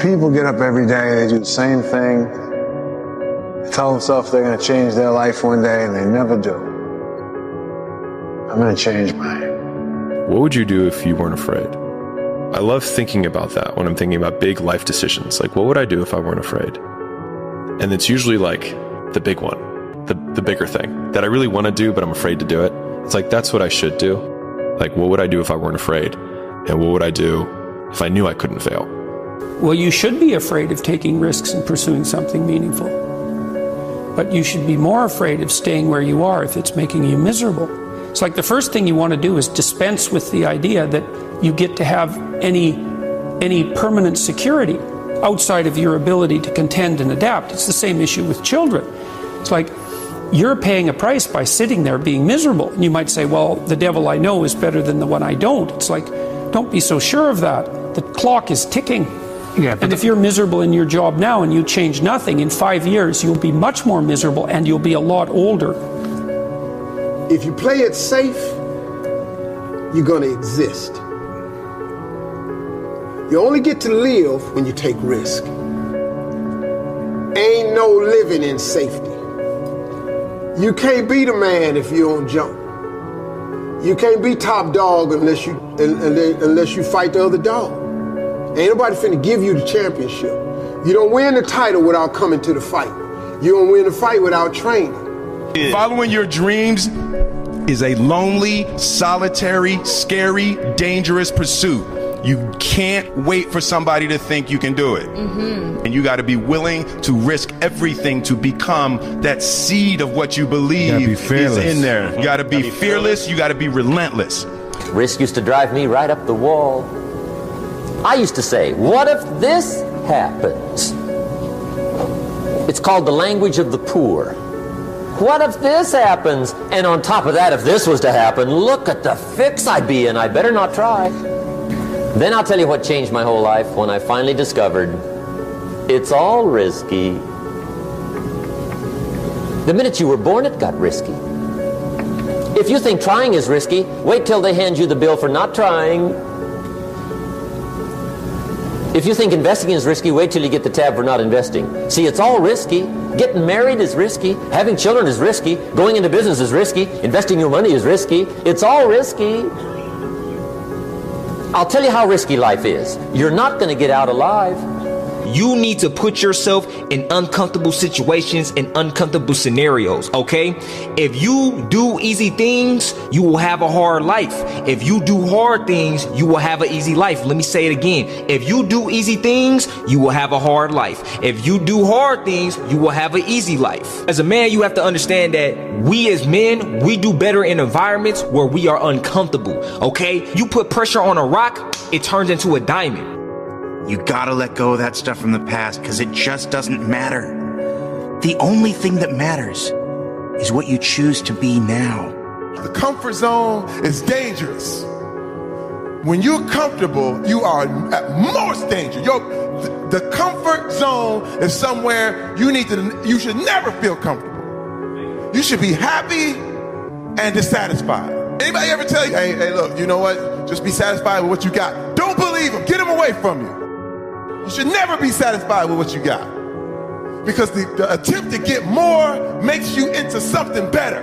People get up every day, they do the same thing, they tell themselves they're going to change their life one day, and they never do. I'm going to change mine. What would you do if you weren't afraid? I love thinking about that when I'm thinking about big life decisions. Like, what would I do if I weren't afraid? And it's usually like the big one, the bigger thing that I really want to do, but I'm afraid to do it. It's like, that's what I should do. Like, what would I do if I weren't afraid? And what would I do if I knew I couldn't fail? Well, you should be afraid of taking risks and pursuing something meaningful. But you should be more afraid of staying where you are if it's making you miserable. It's like the first thing you want to do is dispense with the idea that you get to have any permanent security outside of your ability to contend and adapt. It's the same issue with children. It's like you're paying a price by sitting there being miserable. And you might say, well, the devil I know is better than the one I don't. It's like, don't be so sure of that. The clock is ticking. Yeah, and if you're miserable in your job now and you change nothing, in 5 years you'll be much more miserable and you'll be a lot older. If you play it safe, you're gonna exist. You only get to live when you take risk. Ain't no living in safety. You can't be the man if you don't jump. You can't be top dog unless you fight the other dog. Ain't nobody finna give you the championship. You don't win the title without coming to the fight. You don't win the fight without training. Following your dreams is a lonely, solitary, scary, dangerous pursuit. You can't wait for somebody to think you can do it. Mm-hmm. And you got to be willing to risk everything to become that seed of what you believe is in there. You got to be fearless. You got to be relentless. Risk used to drive me right up the wall. I used to say, what if this happens? It's called the language of the poor. What if this happens? And on top of that, if this was to happen, look at the fix I'd be in. I better not try. Then I'll tell you what changed my whole life when I finally discovered it's all risky. The minute you were born, it got risky. If you think trying is risky, wait till they hand you the bill for not trying. If you think investing is risky, wait till you get the tab for not investing. See, it's all risky. Getting married is risky. Having children is risky. Going into business is risky. Investing your money is risky. It's all risky. I'll tell you how risky life is. You're not going to get out alive. You need to put yourself in uncomfortable situations and uncomfortable scenarios, okay? If you do easy things, you will have a hard life. If you do hard things, you will have an easy life. Let me say it again. If you do easy things, you will have a hard life. If you do hard things, you will have an easy life. As a man, you have to understand that we as men, we do better in environments where we are uncomfortable, okay? You put pressure on a rock, it turns into a diamond. You gotta let go of that stuff from the past because it just doesn't matter. The only thing that matters is what you choose to be now. The comfort zone is dangerous. When you're comfortable, you are at most danger. The comfort zone is somewhere you should never feel comfortable. You should be happy and dissatisfied. Anybody ever tell you, hey, look, you know what? Just be satisfied with what you got. Don't believe them. Get them away from you. You should never be satisfied with what you got. Because the attempt to get more makes you into something better.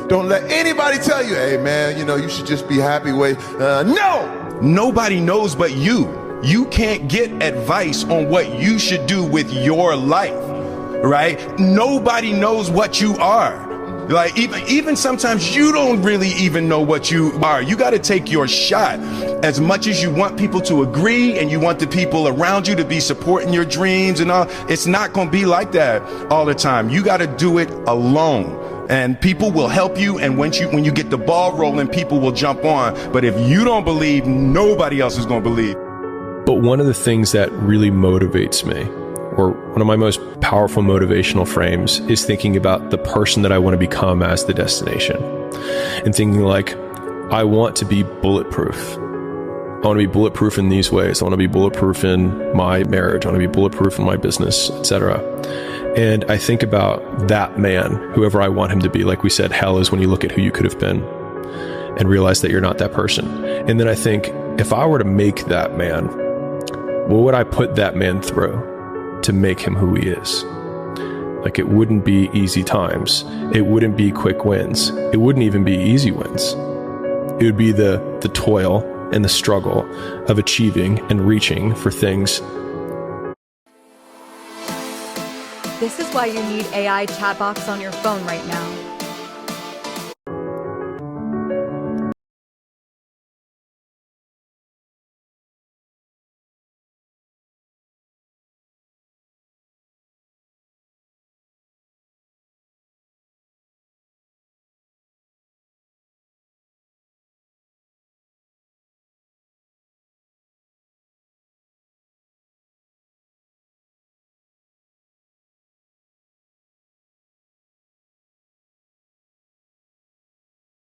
Don't let anybody tell you, hey man, you should just be happy with, no! Nobody knows but you. You can't get advice on what you should do with your life, right? Nobody knows what you are. Like even sometimes you don't really even know what you are. You got to take your shot. As much as you want people to agree and you want the people around you to be supporting your dreams and all, it's not going to be like that all the time. You got to do it alone. And people will help you, and when you get the ball rolling, people will jump on. But if you don't believe, nobody else is going to believe. But one of the things that really motivates me, or one of my most powerful motivational frames, is thinking about the person that I want to become as the destination. And thinking like, I want to be bulletproof. I want to be bulletproof in these ways. I want to be bulletproof in my marriage. I want to be bulletproof in my business, etc. And I think about that man, whoever I want him to be. Like we said, hell is when you look at who you could have been and realize that you're not that person. And then I think, if I were to make that man, what would I put that man through to make him who he is? Like, it wouldn't be easy times. It wouldn't be quick wins. It wouldn't even be easy wins. It would be the toil and the struggle of achieving and reaching for things. This is why you need AI chatbots on your phone right now.